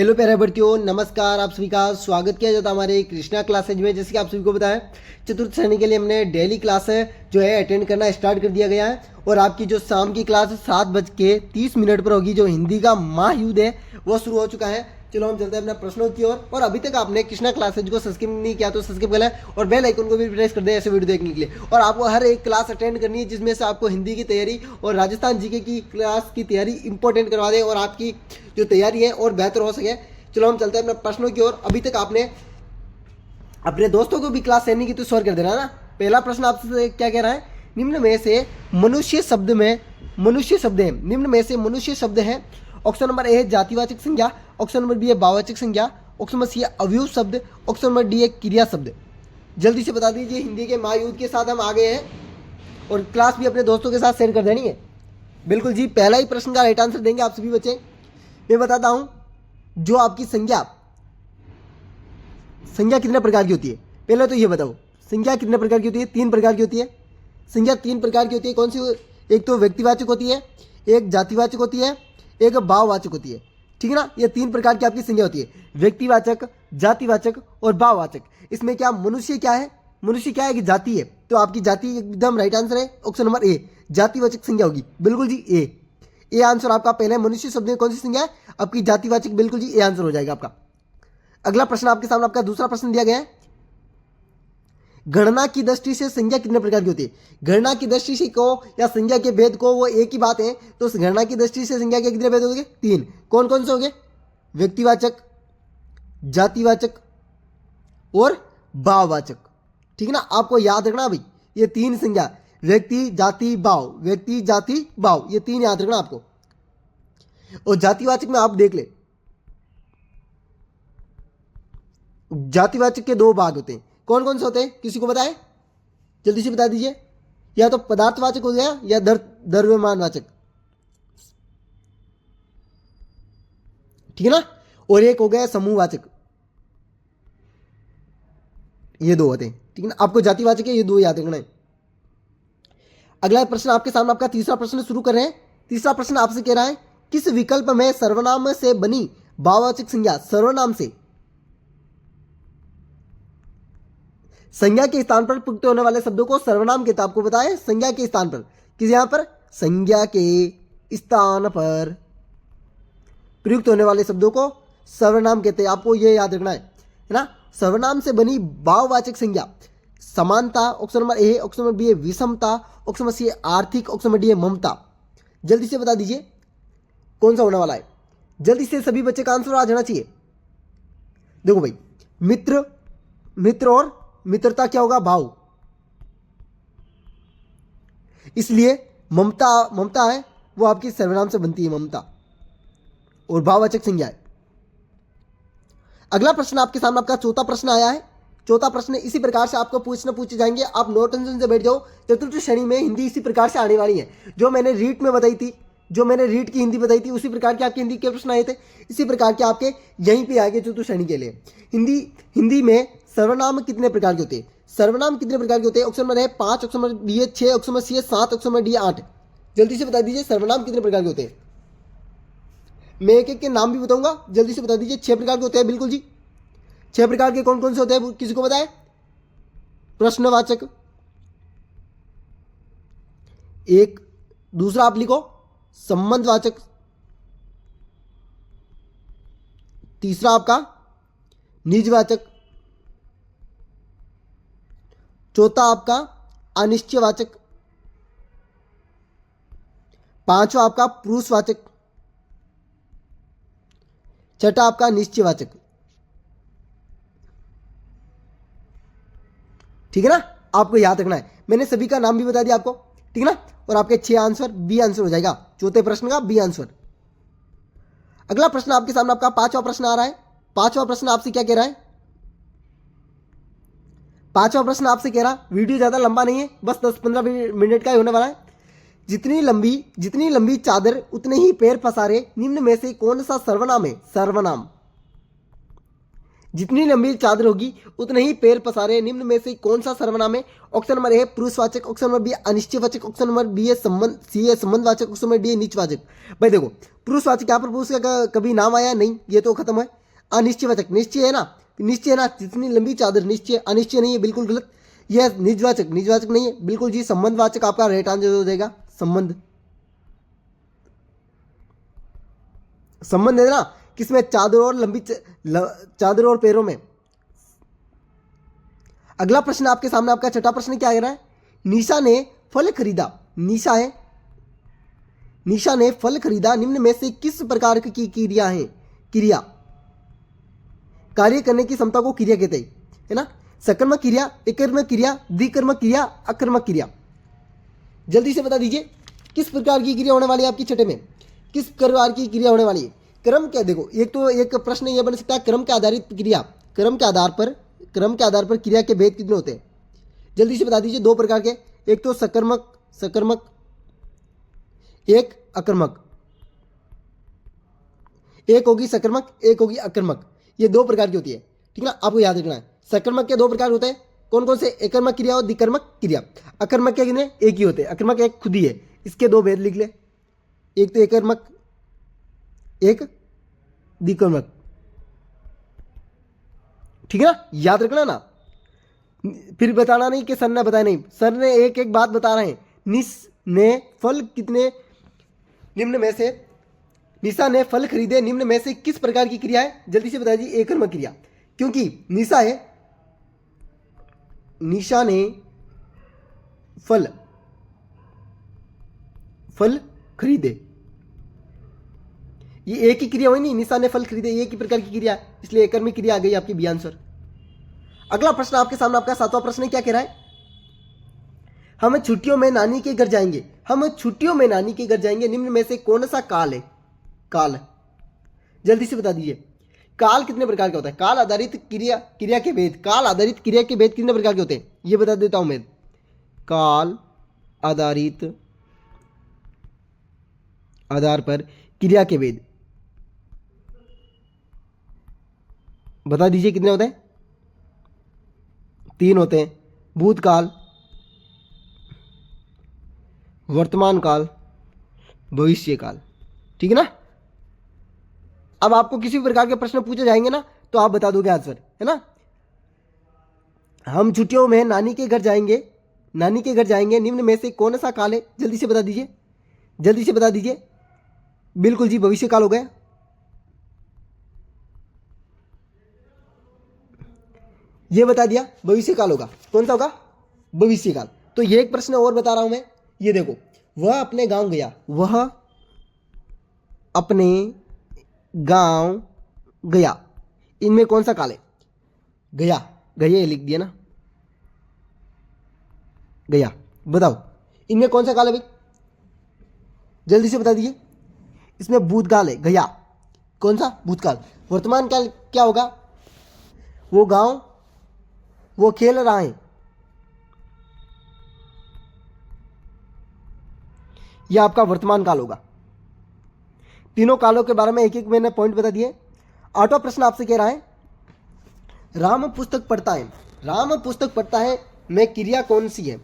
Hello प्यारे बच्चों, नमस्कार। आप सभी का स्वागत किया जाता है हमारे कृष्णा क्लासेज में। जैसे कि आप सभी को पता है, चतुर्थ श्रेणी के लिए हमने डेली क्लास जो है अटेंड करना स्टार्ट कर दिया गया है। और आपकी जो शाम की क्लास 7:30 पर होगी, जो हिंदी का महायुद्ध है वो शुरू हो चुका है। चलो हम चलते हैं अपने प्रश्नों की ओर। और अभी तक आपने कृष्णा क्लासेज को सब्सक्राइब नहीं किया तो सब्सक्राइब कर लें और बेल आइकन को भी प्रेस कर दें ऐसे वीडियो देखने के लिए। और आपको हर एक क्लास अटेंड करनी है जिसमें से आपको हिंदी की तैयारी और राजस्थान जीके की क्लास की तैयारी इंपॉर्टेंट करवा दें और आपकी जो तैयारी है और बेहतर हो सके। चलो हम चलते हैं अपने प्रश्नों की ओर। अभी तक आपने अपने दोस्तों को भी क्लास सेंड की तो शेयर कर देना ना। पहला प्रश्न आपसे क्या कह रहा है, निम्न में से मनुष्य शब्द है, निम्न में से मनुष्य शब्द है। ऑप्शन नंबर ए है जातिवाचक संज्ञा, ऑप्शन नंबर बी है भाववाचक संज्ञा, ऑप्शन नंबर सी है अवयव शब्द, ऑप्शन नंबर डी है क्रिया शब्द। जल्दी से बता दीजिए। हिंदी के महायुद्ध के साथ हम आ गए हैं और क्लास भी अपने दोस्तों के साथ शेयर कर देनी है। बिल्कुल जी, पहला ही प्रश्न का राइट आंसर देंगे आप सभी बच्चे। मैं बताता हूं, जो आपकी संज्ञा कितने प्रकार की होती है। पहले तो ये बताओ, संज्ञा कितने प्रकार की होती है? 3 प्रकार की होती है। संज्ञा 3 प्रकार की होती है। कौन सी? एक तो व्यक्तिवाचक होती है, एक जातिवाचक होती है, एक भाववाचक होती है। ठीक है ना। ये 3 प्रकार की आपकी संज्ञा होती है, व्यक्तिवाचक, जातिवाचक और भाववाचक। इसमें क्या मनुष्य क्या है? मनुष्य क्या है कि जाति है, तो आपकी जाति एकदम राइट आंसर है। ऑप्शन नंबर ए जातिवाचक संज्ञा होगी। बिल्कुल जी, ए आंसर आपका पहले। मनुष्य शब्द में कौन सी संज्ञा है? आपकी जातिवाचक। बिल्कुल जी, ए आंसर हो जाएगा आपका। अगला प्रश्न आपके सामने, आपका दूसरा प्रश्न दिया गया है, गणना की दृष्टि से संज्ञा कितने प्रकार की होती है? गणना की दृष्टि से को या संज्ञा के भेद को वो एक ही बात है, तो उस गणना की दृष्टि से संज्ञा के कितने भेद होंगे? 3। कौन कौन से होंगे? व्यक्तिवाचक, जातिवाचक और भाववाचक। ठीक है ना। आपको याद रखना भाई, ये 3 संज्ञा, व्यक्ति, जाति, भाव, व्यक्ति, जाति, भाव, ये 3 याद रखना आपको। और जातिवाचक में आप देख ले, जातिवाचक के 2 भाग होते हैं। कौन कौन से होते हैं? किसी को बताए? जल्दी से बता दीजिए। या तो पदार्थवाचक हो गया या द्रव्यमानवाचक। ठीक है ना। और एक हो गया समूहवाचक। ये 2 होते हैं। ठीक है ना। आपको जातिवाचक है, ये 2 याद रखना है। अगला प्रश्न आपके सामने, आपका तीसरा प्रश्न शुरू कर रहे हैं। तीसरा प्रश्न आपसे कह रहा है, किस विकल्प में सर्वनाम से बनी भाववाचक संज्ञा सर्वनाम से संज्ञा के स्थान पर प्रयुक्त होने वाले शब्दों को सर्वनाम कहते हैं? आपको बताएं, संज्ञा के स्थान पर, किस यहां पर? संज्ञा के स्थान पर प्रयुक्त होने वाले शब्दों को सर्वनाम कहते हैं। आपको यह याद रखना है ना। सर्वनाम से बनी भाववाचक संज्ञा समानता, option number A, option number B है विषमता, ऑप्शन नंबर सी है आर्थिक, ऑप्शन नंबर डी है ममता। जल्दी से बता दीजिए कौन सा होने वाला है। जल्दी से सभी बच्चे का आंसर आ जाना चाहिए। देखो भाई, मित्र और मित्रता क्या होगा? भाव। इसलिए ममता है वो आपकी सर्वनाम से बनती है, ममता, और भाववाचक संज्ञा है। अगला प्रश्न आपके सामने, आपका चौथा प्रश्न आया है। चौथा प्रश्न इसी प्रकार से आपको पूछे जाएंगे। आप नो टेंशन से बैठ जाओ। चतुर्थ श्रेणी में हिंदी इसी प्रकार से आने वाली है। जो मैंने रीट में बताई थी, जो मैंने रीट की हिंदी बताई थी, उसी प्रकार के आपके हिंदी के प्रश्न आए थे। इसी प्रकार के आपके यहीं पे आएंगे चतुर्थ श्रेणी के लिए। हिंदी में सर्वनाम कितने प्रकार के होते हैं? सर्वनाम कितने प्रकार के होते हैं? ऑप्शन नंबर है 5, ऑप्शन नंबर बी है 6, ऑप्शन नंबर सी है 7, ऑप्शन नंबर डी है 8। जल्दी से बता दीजिए सर्वनाम कितने प्रकार के होते हैं। मैं एक एक के नाम भी बताऊंगा, जल्दी से बता दीजिए। 6 प्रकार के होते हैं। बिल्कुल जी, 6 प्रकार के कौन कौन से होते हैं? किसी को बताए? प्रश्नवाचक एक, दूसरा आप लिखो संबंधवाचक, तीसरा आपका निजवाचक, चौथा आपका अनिश्चयवाचक, पांचवा आपका पुरुषवाचक, छठा आपका निश्चयवाचक। ठीक है ना। आपको याद रखना है। मैंने सभी का नाम भी बता दिया आपको। ठीक है ना। और आपके 6 आंसर बी आंसर हो जाएगा। चौथे प्रश्न का बी आंसर। अगला प्रश्न आपके सामने, आपका 5वां प्रश्न आ रहा है। 5वां प्रश्न आपसे क्या कह रहा है? 5वां प्रश्न आपसे कह रहा, वीडियो ज्यादा लंबा नहीं है, बस 10-15 मिनट का ही होने वाला है। जितनी लंबी चादर उतने ही पैर पसारे, निम्न में से कौन सा सर्वनाम है? सर्वनाम। जितनी लंबी चादर होगी उतने ही पैर पसारे। निम्न में से कौन सा सर्वनाम है? ऑप्शन नंबर ए पुरुषवाचक, ऑप्शन नंबर बी अनिश्चयवाचक, ऑप्शन नंबर बी है संबंध, सी है संबंधवाचक, ऑप्शन नंबर डी है नीचवाचक। भाई देखो, पुरुषवाचक यहाँ पर पुरुष का कभी नाम आया नहीं, ये तो खत्म है। अनिश्चयवाचक निश्चय है ना, निश्चय है ना, जितनी लंबी चादर निश्चय, अनिश्चय नहीं है, बिल्कुल गलत। यह निजवाचक, निजवाचक नहीं है, बिल्कुल जी संबंधवाचक आपका राइट आंसर हो जाएगा। संबंध, संबंध है ना, किसमें? चादर और लंबी चादर और पैरों में। अगला प्रश्न आपके सामने, आपका छठा प्रश्न क्या कह रहा है? निशा ने फल खरीदा, निशा है, निशा ने फल खरीदा, निम्न में से किस प्रकार की क्रिया है? क्रिया, कार्य करने की क्षमता को क्रिया कहते हैं, है ना। सकर्मक क्रिया, एकर्मक क्रिया, द्विकर्मक क्रिया, अकर्मक क्रिया। जल्दी से बता दीजिए किस प्रकार की क्रिया होने वाली है आपकी छठे में, किस प्रकार की क्रिया होने वाली है? क्रम क्या? देखो, एक तो एक प्रश्न यह बन सकता है क्रम के आधारित क्रिया, क्रम के आधार पर क्रिया के भेद कितने होते हैं? जल्दी से बता दीजिए। दो प्रकार के, एक तो सकर्मक, सकर्मक, एक अकर्मक, एक होगी सकर्मक, एक होगी अकर्मक। ये दो प्रकार की होती है, ठीक है ना, आपको याद रखना है। सकर्मक के दो प्रकार होते हैं, कौन कौन से? एकर्मक क्रिया और द्विकर्मक क्रिया। अकर्मक के कितने? एक ही होते हैं। अकर्मक एक खुद ही है, इसके दो भेद लिख ले, एक तो एकर्मक, एक द्विकर्मक, ठीक है ना, याद रखना ना, फिर बताना नहीं कि सर ने बताया नहीं। सर ने एक एक बात बता रहे हैं। निस ने फल कितने, निम्न में से, निशा ने फल खरीदे, निम्न में से किस प्रकार की क्रिया है? जल्दी से बता दीजिए। एकर्मक क्रिया, क्योंकि निशा है, निशा ने फल खरीदे, ये एक ही क्रिया हुई नहीं, निशा ने फल खरीदे, एक ही प्रकार की क्रिया है, इसलिए एकर्मक क्रिया आ गई आपकी बी आंसर। अगला प्रश्न आपके सामने, आपका सातवां प्रश्न क्या कह रहा है? हम छुट्टियों में नानी के घर जाएंगे, हम छुट्टियों में नानी के घर जाएंगे, निम्न में से कौन सा काल है? काल, जल्दी से बता दीजिए। काल कितने प्रकार का होता है? काल आधारित क्रिया, क्रिया के भेद, काल आधारित क्रिया के भेद कितने प्रकार के होते हैं? ये बता देता हूं मैं। काल आधारित, आधार पर क्रिया के भेद बता दीजिए कितने होते हैं? तीन होते हैं, भूतकाल, वर्तमान काल, भविष्य काल, ठीक है ना। अब आपको किसी भी प्रकार के प्रश्न पूछे जाएंगे ना तो आप बता दोगे आंसर, है ना। हम छुट्टियों में नानी के घर जाएंगे, नानी के घर जाएंगे, निम्न में से कौन सा काल है? जल्दी से बता दीजिए, जल्दी से बता दीजिए। बिल्कुल जी, भविष्य काल हो गया, ये बता दिया, भविष्य काल होगा। कौन सा होगा? भविष्य काल। तो ये एक प्रश्न और बता रहा हूं मैं, ये देखो, वह अपने गांव गया, वह अपने गांव गया, इनमें कौन सा काल है? गया, गया लिख दिया ना, गया। बताओ इनमें कौन सा काल है भाई? जल्दी से बता दीजिए। इसमें भूतकाल है, गया। कौन सा? भूतकाल। वर्तमान काल क्या होगा? वो गांव, वो खेल रहा है, यह आपका वर्तमान काल होगा। तीनों कालों के बारे में एक एक मैंने पॉइंट बता दिए। आठवां प्रश्न आपसे कह रहा है, राम पुस्तक पढ़ता है, राम पुस्तक पढ़ता है में क्रिया कौन सी है?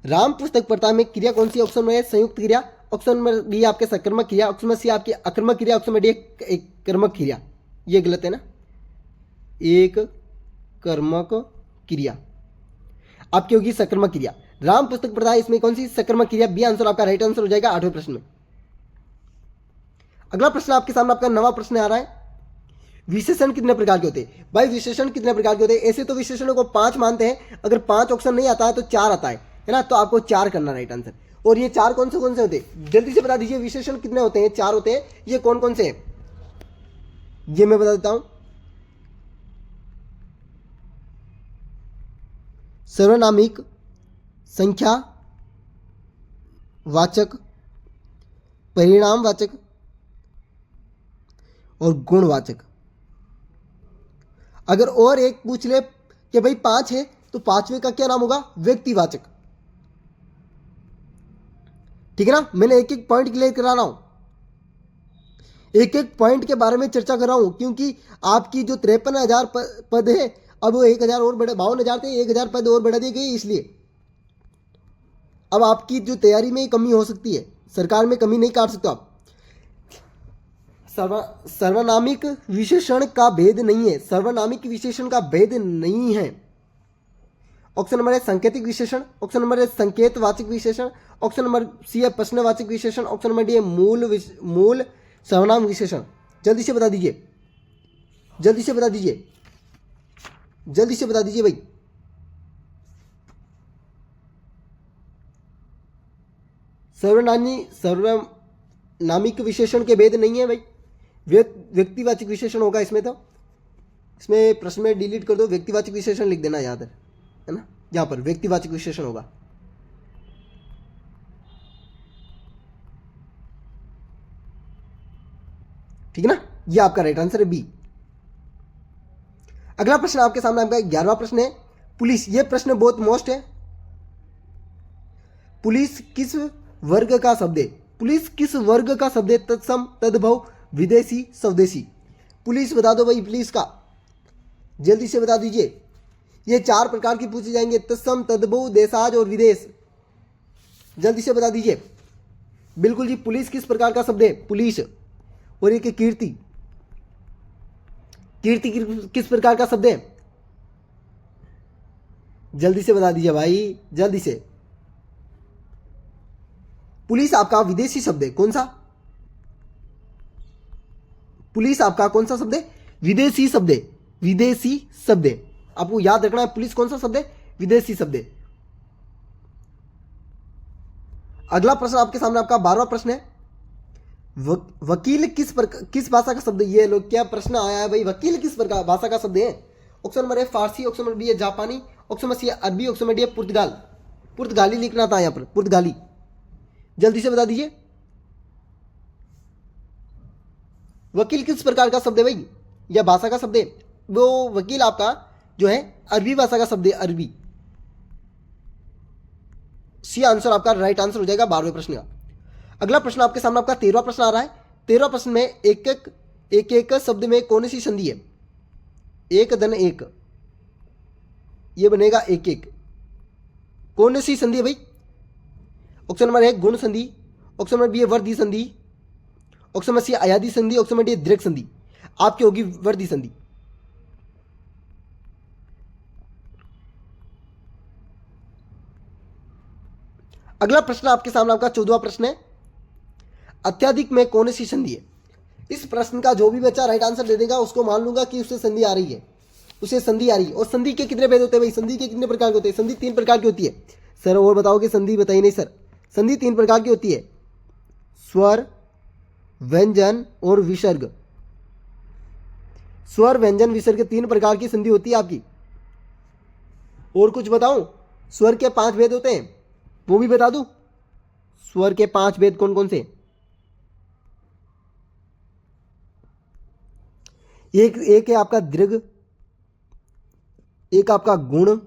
राम पुस्तक पढ़ता है में क्रिया कौन सी? ऑप्शन में संयुक्त क्रिया, ऑप्शन में बी आपके सकर्मक क्रिया, ऑप्शन में सी आपकी अकर्मक क्रिया, ऑप्शन में डी एक कर्मक क्रिया। ये गलत है ना, एक कर्मक क्रिया आपकी होगी सकर्मक क्रिया। राम पुस्तक पढ़ता है, इसमें कौन सी? सकर्मक क्रिया। बी आंसर आपका राइट आंसर हो जाएगा आठवें प्रश्न में। अगला प्रश्न आपके सामने, आपका नवा प्रश्न आ रहा है, विशेषण कितने प्रकार के होते हैं? भाई विशेषण कितने प्रकार के होते हैं? ऐसे तो विशेषणों को 5 मानते हैं, अगर 5 ऑप्शन नहीं आता है तो 4 आता है ना, तो आपको 4 करना राइट आंसर। और ये 4 कौन से होते हैं? जल्दी से बता दीजिए, विशेषण कितने होते हैं? 4 होते हैं। ये कौन कौन से हैं? ये मैं बता देता हूं। सर्वनामिक, संख्या वाचक, परिणामवाचक और गुणवाचक। अगर और एक पूछ ले कि भाई 5 है तो 5वें का क्या नाम होगा? व्यक्तिवाचक, ठीक है ना। मैंने एक एक पॉइंट क्लियर करा रहा हूं, एक एक पॉइंट के बारे में चर्चा कर रहा हूं, क्योंकि आपकी जो 53,000 पद है, अब वो 1,000 और बढ़ा, 52,000 थे, 1,000 पद और बढ़ा दिए गए, इसलिए अब आपकी जो तैयारी में कमी हो सकती है, सरकार में कमी नहीं काट सकते आप। सर्वनामिक विशेषण का भेद नहीं है, सर्वनामिक विशेषण का भेद नहीं है। ऑप्शन नंबर है सांकेतिक विशेषण, ऑप्शन नंबर है संकेतवाचक विशेषण, ऑप्शन नंबर सी है प्रश्नवाचक विशेषण, ऑप्शन नंबर डी है मूल सर्वनाम विशेषण। जल्दी से बता दीजिए, जल्दी से बता दीजिए, जल्दी से बता दीजिए भाई। सर्वनामिक विशेषण के भेद नहीं है भाई, व्यक्तिवाचक विशेषण होगा इसमें। तो इसमें प्रश्न में डिलीट कर दो, व्यक्तिवाचक विशेषण लिख देना याद है ना, यहां पर व्यक्तिवाचक विशेषण होगा। ठीक है ना, ये आपका राइट आंसर है बी। अगला प्रश्न आपके सामने आपका 11वां प्रश्न है, पुलिस। ये प्रश्न बहुत मोस्ट है। पुलिस किस वर्ग का शब्द है? पुलिस किस वर्ग का शब्द है? तत्सम, तद्भव, विदेशी, स्वदेशी। पुलिस बता दो भाई, पुलिस का जल्दी से बता दीजिए। ये 4 प्रकार की पूछे जाएंगे, तत्सम, तद्भव, देशाज और विदेश। जल्दी से बता दीजिए। बिल्कुल जी, पुलिस किस प्रकार का शब्द है? पुलिस। और एक कीर्ति, कीर्ति किस प्रकार का शब्द है? जल्दी से बता दीजिए भाई, जल्दी से। पुलिस आपका विदेशी शब्द है, कौन सा? पुलिस आपका कौन सा शब्द है? विदेशी शब्द है, विदेशी शब्द है। आपको याद रखना है, पुलिस कौन सा शब्द है? विदेशी शब्द है। अगला प्रश्न आपके सामने आपका 12वां प्रश्न है, वकील किस भाषा का शब्द है? ये लोग क्या प्रश्न आया है भाई, वकील किस प्रकार भाषा का शब्द है? ऑप्शन नंबर है फारसी, ऑप्शन नंबर बी है जापानी, ऑप्शन नंबर सी है अरबी, ऑप्शन नंबर डी है पुर्तगाली लिखना था यहां पर, पुर्तगाली। जल्दी से बता दीजिए, वकील किस प्रकार का शब्द है भाई, या भाषा का शब्द है? वो वकील आपका जो है अरबी भाषा का शब्द है, अरबी। सी आंसर आपका राइट आंसर हो जाएगा 12वें प्रश्न का। अगला प्रश्न आपके सामने आपका 13वां प्रश्न आ रहा है। 13वां प्रश्न में एक शब्द में कौन सी संधि है? एक धन एक, ये बनेगा एक एक। कौन सी संधि है भाई? ऑप्शन नंबर है गुण संधि, ऑप्शन नंबर बी है वर्धी संधि, ऑप्शन नंबर सी अयादी संधि, ऑप्शन नंबर डी दीर्घ संधि। आपकी होगी वर्धी संधि। अगला प्रश्न आपके सामने आपका 14वां प्रश्न है, अत्याधिक में कौन सी संधि है? इस प्रश्न का जो भी बच्चा राइट आंसर दे देगा उसको मान लूंगा कि उसे संधि आ रही है, उसे संधि आ रही है। और संधि के कितने भेद होते हैं भाई? संधि के कितने प्रकार के होते हैं? संधि 3 प्रकार की होती है। सर और बताओगे संधि? बताइए नहीं सर। संधि 3 प्रकार की होती है, स्वर, व्यंजन और विसर्ग। स्वर, व्यंजन, विसर्ग 3 प्रकार की संधि होती है आपकी। और कुछ बताऊं? स्वर के 5 भेद होते हैं, वो भी बता दूं? स्वर के 5 भेद कौन कौन से? एक है आपका दीर्घ, एक आपका गुण,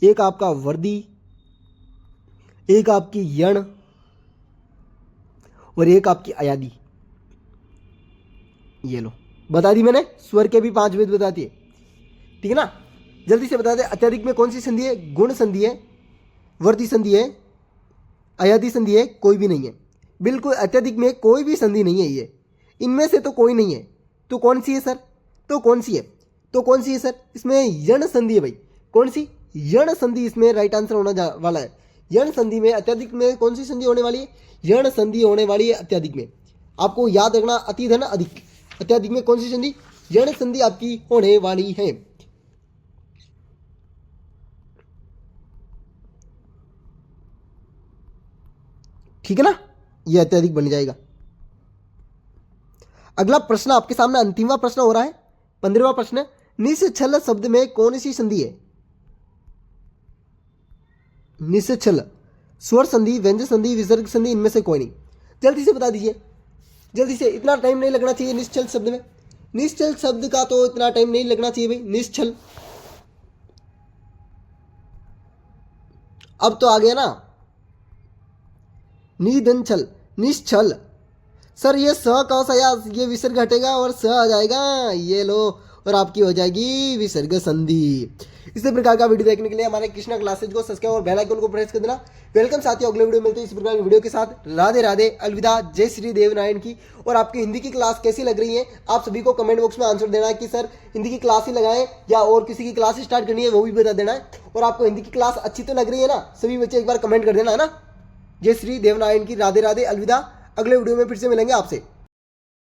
एक आपका वर्धी, एक आपकी यण और एक आपकी अयादी। ये लो, बता दी मैंने, स्वर के भी 5 भेद बताती है। ठीक है ना, जल्दी से बता दे, अत्यधिक में कौन सी संधि है? गुण संधि है, वर्धी संधि है, अयादी संधि है, कोई भी नहीं है। बिल्कुल अत्यधिक में कोई भी संधि नहीं है, ये इनमें से तो कोई नहीं है। तो कौन सी है सर? तो कौन सी है? तो कौन सी है सर? इसमें यण संधि है भाई। कौन सी? यण संधि इसमें राइट आंसर होना वाला है। यण संधि में अत्यधिक में कौन सी संधि होने वाली है? यण संधि होने वाली है अत्यधिक में। आपको याद रखना, अति धन अधिक, अत्यधिक में कौन सी संधि? यण संधि आपकी होने वाली है। ठीक है ना, यह अत्यधिक बन जाएगा। अगला प्रश्न आपके सामने अंतिमवा प्रश्न हो रहा है, 15वां प्रश्न, निश्चल शब्द में कौन सी संधि है? निश्चल, स्वर संधि, व्यंजन संधि, विसर्ग संधि, इनमें से कोई नहीं। जल्दी से बता दीजिए, जल्दी से, इतना टाइम नहीं लगना चाहिए निश्चल शब्द में। निश्चल शब्द का तो इतना टाइम नहीं लगना चाहिए भाई। निश्चल, अब तो आ गया ना, निधन छल, निश्चल, सर ये स कहाँ से आया, ये विसर्ग हटेगा और स आ जाएगा, ये लो, और आपकी हो जाएगी विसर्ग संधि। इसी प्रकार का वीडियो देखने के लिए हमारे कृष्णा क्लासेज को सब्सक्राइब और बेल आइकन को प्रेस कर देना। वेलकम साथियों, अगले वीडियो मिलते हैं इसी प्रकार की वीडियो के साथ। राधे राधे, अलविदा, जय श्री देवनारायण की। और आपकी हिंदी की क्लास कैसी लग रही है, आप सभी को कमेंट बॉक्स में आंसर देना है कि सर हिंदी की क्लास ही लगाएं या और किसी की क्लास स्टार्ट करनी है वो भी बता देना है। और आपको हिंदी की क्लास अच्छी तो लग रही है ना, सभी बच्चे एक बार कमेंट कर देना है ना। जय श्री देवनारायण की, राधे राधे, अलविदा। अगले वीडियो में फिर से मिलेंगे आपसे।